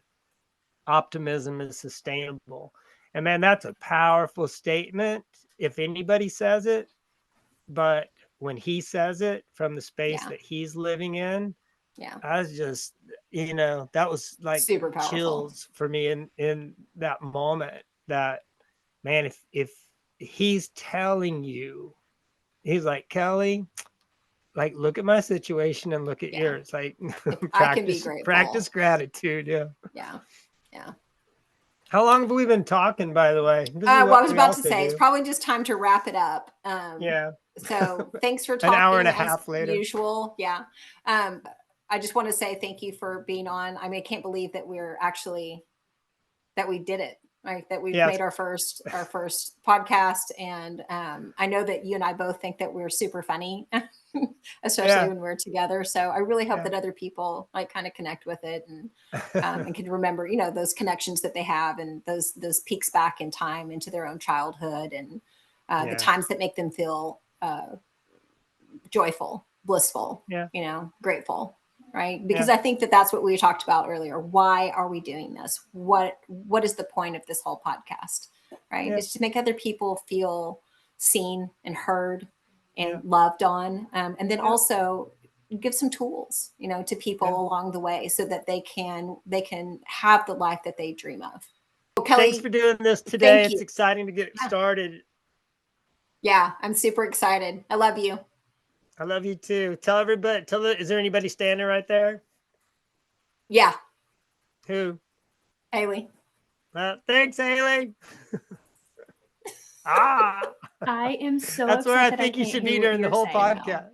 optimism is sustainable. And man, that's a powerful statement if anybody says it. But when he says it from the space Yeah. that he's living in, Yeah. I was just, that was like Super powerful. chills for me in that moment. That man, if he's telling you, he's like, Kelly, like look at my situation and look at Yeah. yours. Like If I can be practice grateful. gratitude. Yeah. Yeah. Yeah. How long have we been talking, by the way? This is Well, I what was we about to also say it's do. probably just time to wrap it up. Yeah. So thanks for An hour and talking a as half later. usual. Yeah. I just want to say thank you for being on. I mean, I can't believe that that we did it, right? That we've made our first podcast. And I know that you and I both think that we're super funny, especially when we're together. So I really hope that other people like kind of connect with it and can remember, those connections that they have and those peeks back in time into their own childhood and the times that make them feel joyful, blissful, grateful. Right. Because I think that that's what we talked about earlier. Why are we doing this? What is the point of this whole podcast? Right. It's to make other people feel seen and heard and loved on. And then also give some tools, to people along the way so that they can have the life that they dream of. Well, Kelly, thanks for doing this today. It's exciting to get started. Yeah, I'm super excited. I love you. I love you too. Tell everybody, is there anybody standing right there? Yeah. Who? Haley. Thanks, Haley. I am so That's where I upset that think I you can't should hear be what during the you're whole saying now. podcast.